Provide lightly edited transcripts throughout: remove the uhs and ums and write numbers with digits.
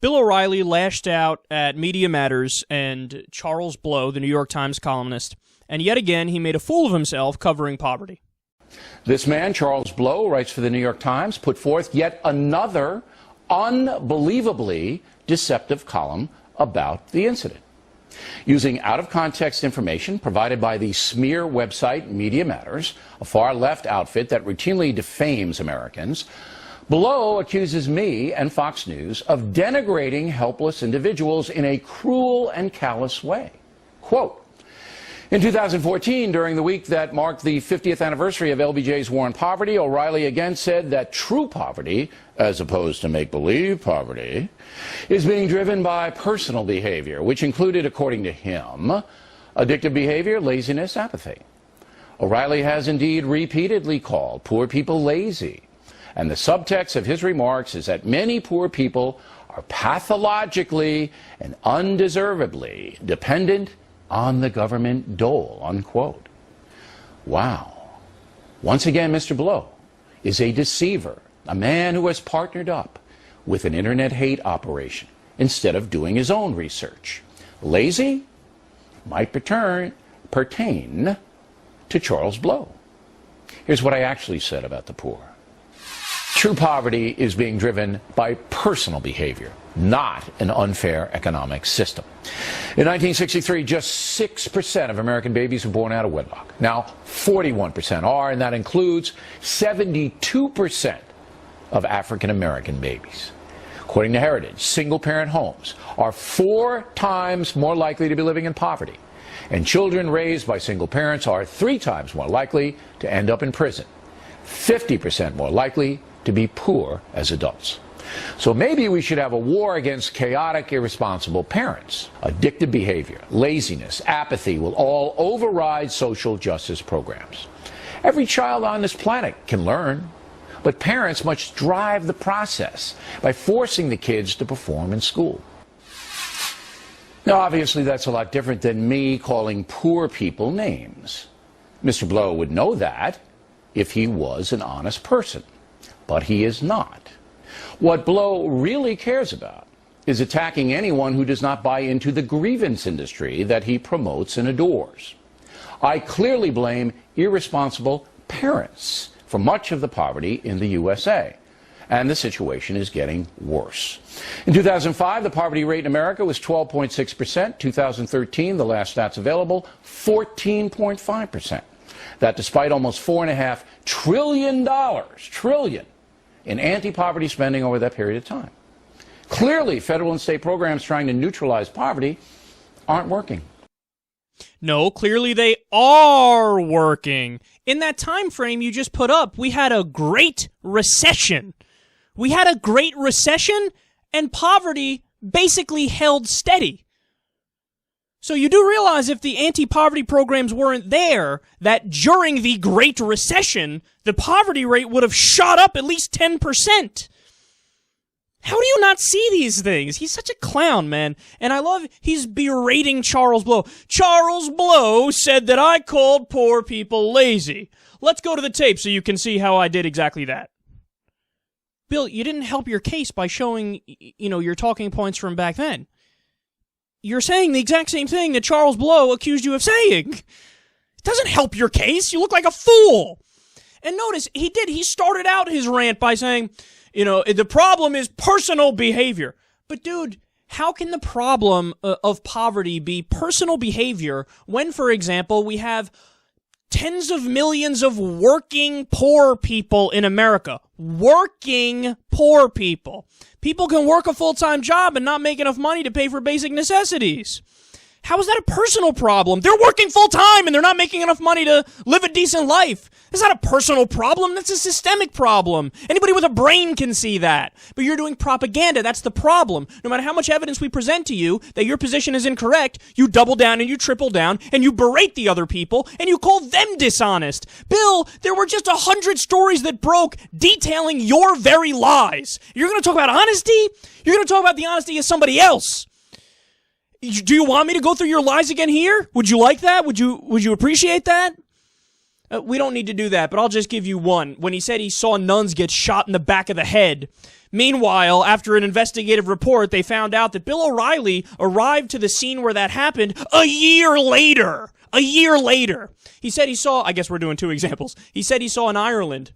Bill O'Reilly lashed out at Media Matters and Charles Blow, the New York Times columnist, and yet again he made a fool of himself covering poverty. This man, Charles Blow, writes for the New York Times, put forth yet another unbelievably deceptive column about the incident. Using out-of-context information provided by the smear website Media Matters, a far-left outfit that routinely defames Americans, Blow accuses me and Fox News of denigrating helpless individuals in a cruel and callous way. Quote, in 2014, during the week that marked the 50th anniversary of LBJ's war on poverty, O'Reilly again said that true poverty, as opposed to make-believe poverty, is being driven by personal behavior, which included, according to him, addictive behavior, laziness, apathy. O'Reilly has indeed repeatedly called poor people lazy, and the subtext of his remarks is that many poor people are pathologically and undeservedly dependent on the government dole, unquote. Wow. Once again, Mr. Blow is a deceiver, a man who has partnered up with an internet hate operation instead of doing his own research. Lazy might pertain to Charles Blow. Here's what I actually said about the poor. True poverty is being driven by personal behavior, not an unfair economic system. In 1963, just 6% of American babies were born out of wedlock. Now, 41% are, and that includes 72% of African American babies. According to Heritage, single-parent homes are 4 times more likely to be living in poverty, and children raised by single parents are 3 times more likely to end up in prison, 50% more likely to be poor as adults. So maybe we should have a war against chaotic, irresponsible parents. Addictive behavior, laziness, apathy will all override social justice programs. Every child on this planet can learn, but parents must drive the process by forcing the kids to perform in school. Now, obviously, that's a lot different than me calling poor people names. Mr. Blow would know that if he was an honest person, but he is not. What Blow really cares about is attacking anyone who does not buy into the grievance industry that he promotes and adores. I clearly blame irresponsible parents for much of the poverty in the USA, and the situation is getting worse. In 2005, the poverty rate in America was 12.6%. 2013, the last stats available, 14.5%. That despite almost $4.5 trillion in anti-poverty spending over that period of time. Clearly, federal and state programs trying to neutralize poverty aren't working. No, clearly they are working. In that time frame you just put up, we had a great recession. And poverty basically held steady. So you do realize if the anti-poverty programs weren't there, that during the Great Recession, the poverty rate would have shot up at least 10%. How do you not see these things? He's such a clown, man. And I love he's berating Charles Blow. Charles Blow said that I called poor people lazy. Let's go to the tape so you can see how I did exactly that. Bill, you didn't help your case by showing, your talking points from back then. You're saying the exact same thing that Charles Blow accused you of saying. It doesn't help your case. You look like a fool. And notice, he started out his rant by saying, the problem is personal behavior. But dude, how can the problem of poverty be personal behavior when, for example, we have tens of millions of working poor people in America? Working poor people. People can work a full-time job and not make enough money to pay for basic necessities. How is that a personal problem? They're working full-time and they're not making enough money to live a decent life. That's not a personal problem. That's a systemic problem. Anybody with a brain can see that. But you're doing propaganda. That's the problem. No matter how much evidence we present to you that your position is incorrect, you double down and you triple down and you berate the other people and you call them dishonest. Bill, there were just 100 stories that broke detailing your very lies. You're going to talk about honesty? You're going to talk about the honesty of somebody else. Do you want me to go through your lies again here? Would you like that? Would you appreciate that? We don't need to do that, but I'll just give you one. When he said he saw nuns get shot in the back of the head Meanwhile, after an investigative report, they found out that Bill O'Reilly arrived to the scene where that happened a year later. A year later. He said he saw, I guess we're doing two examples. He said he saw in Ireland,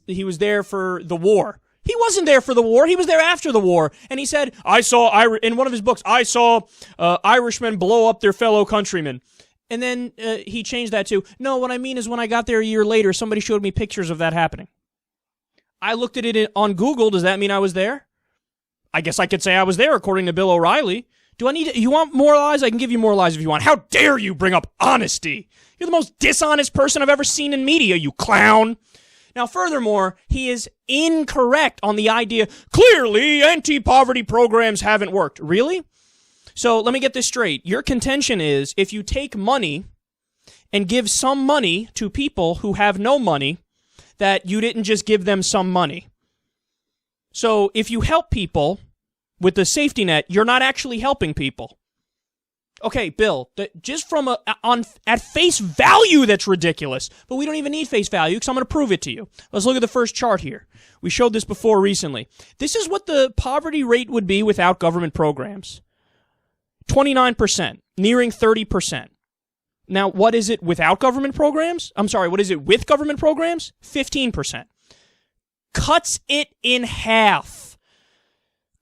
he was there for the war. He wasn't there for the war. He was there after the war. And he said, in one of his books, I saw Irishmen blow up their fellow countrymen. And then he changed that to, no, what I mean is when I got there a year later, somebody showed me pictures of that happening. I looked at it on Google. Does that mean I was there? I guess I could say I was there, according to Bill O'Reilly. You want more lies? I can give you more lies if you want. How dare you bring up honesty? You're the most dishonest person I've ever seen in media, you clown. Now, furthermore, he is incorrect on the idea, clearly anti-poverty programs haven't worked. Really? So let me get this straight. Your contention is if you take money and give some money to people who have no money, that you didn't just give them some money. So if you help people with the safety net, you're not actually helping people. Okay, Bill, just at face value, that's ridiculous. But we don't even need face value because I'm going to prove it to you. Let's look at the first chart here. We showed this before recently. This is what the poverty rate would be without government programs. 29%, nearing 30%. Now, what is it without government programs? I'm sorry, what is it with government programs? 15%. Cuts it in half.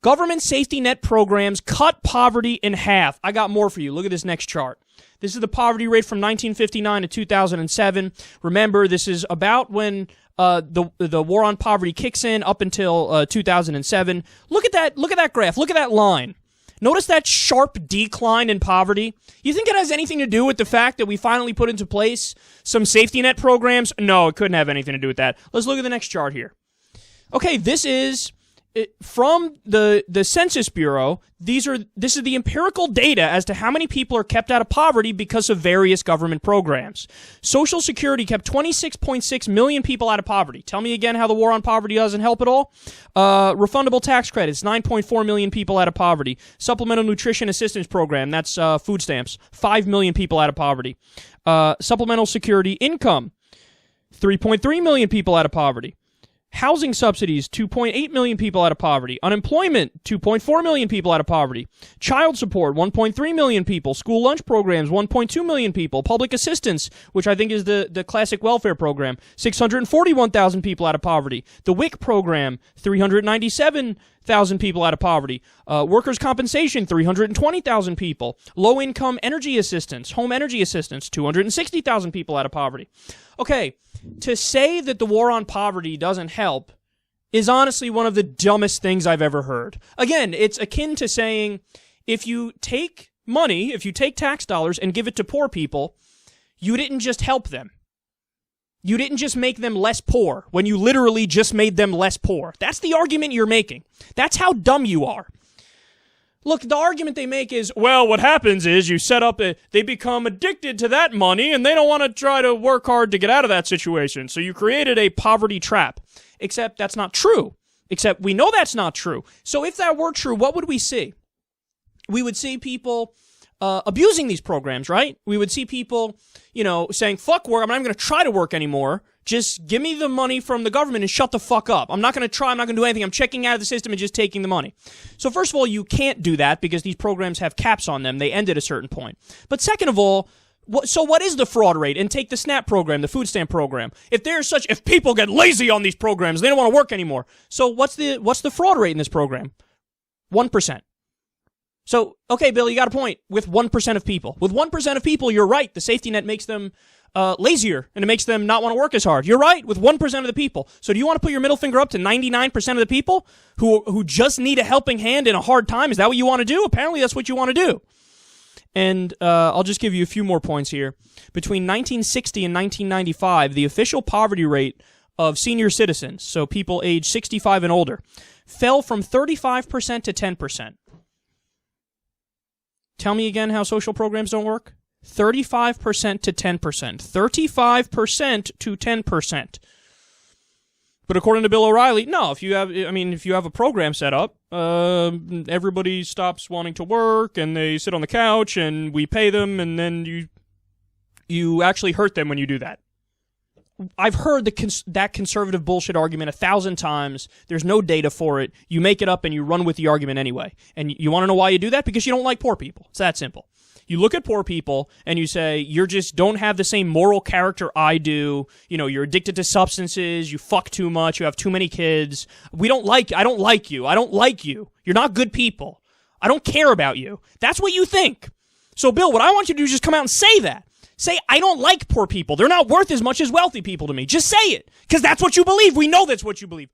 Government safety net programs cut poverty in half. I got more for you. Look at this next chart. This is the poverty rate from 1959 to 2007. Remember, this is about when the war on poverty kicks in up until 2007. Look at that graph. Look at that line. Notice that sharp decline in poverty? You think it has anything to do with the fact that we finally put into place some safety net programs? No, it couldn't have anything to do with that. Let's look at the next chart here. Okay, this is from the Census Bureau. This is the empirical data as to how many people are kept out of poverty because of various government programs. Social Security kept 26.6 million people out of poverty. Tell me again how the war on poverty doesn't help at all. Refundable tax credits, 9.4 million people out of poverty. Supplemental Nutrition Assistance Program, that's food stamps, 5 million people out of poverty. Supplemental Security Income, 3.3 million people out of poverty. Housing subsidies, 2.8 million people out of poverty. Unemployment, 2.4 million people out of poverty. Child support, 1.3 million people. School lunch programs, 1.2 million people. Public assistance, which I think is the classic welfare program, 641,000 people out of poverty. The WIC program, 397,000 people out of poverty. Workers' compensation, 320,000 people. Low-income energy assistance, home energy assistance, 260,000 people out of poverty. Okay, to say that the war on poverty doesn't help is honestly one of the dumbest things I've ever heard. Again, it's akin to saying if you take money, if you take tax dollars and give it to poor people, you didn't just help them. You didn't just make them less poor when you literally just made them less poor. That's the argument you're making. That's how dumb you are. Look, the argument they make is, well, what happens is you set up they become addicted to that money and they don't want to try to work hard to get out of that situation. So you created a poverty trap. Except that's not true. Except we know that's not true. So if that were true, what would we see? We would see people abusing these programs, right? We would see people, saying, fuck work, I'm not even going to try to work anymore. Just give me the money from the government and shut the fuck up. I'm not going to try. I'm not going to do anything. I'm checking out of the system and just taking the money. So first of all, you can't do that because these programs have caps on them. They end at a certain point. But second of all, what is the fraud rate? And take the SNAP program, the food stamp program. If people get lazy on these programs, they don't want to work anymore. So what's the fraud rate in this program? 1%. So, okay, Bill, you got a point. With 1% of people. With 1% of people, you're right. The safety net makes them lazier, and it makes them not want to work as hard. You're right, with 1% of the people. So do you want to put your middle finger up to 99% of the people who just need a helping hand in a hard time? Is that what you want to do? Apparently that's what you want to do. And I'll just give you a few more points here. Between 1960 and 1995, the official poverty rate of senior citizens, so people age 65 and older, fell from 35% to 10%. Tell me again how social programs don't work? 35% to 10%. 35% to 10%. But according to Bill O'Reilly, no, if you have a program set up, everybody stops wanting to work and they sit on the couch and we pay them and then you actually hurt them when you do that. I've heard that conservative bullshit argument 1,000 times. There's no data for it. You make it up and you run with the argument anyway. And you want to know why you do that? Because you don't like poor people. It's that simple. You look at poor people and you say, you just don't have the same moral character I do. You know, you're addicted to substances. You fuck too much. You have too many kids. I don't like you. I don't like you. You're not good people. I don't care about you. That's what you think. So, Bill, what I want you to do is just come out and say that. Say, I don't like poor people. They're not worth as much as wealthy people to me. Just say it. Because that's what you believe. We know that's what you believe.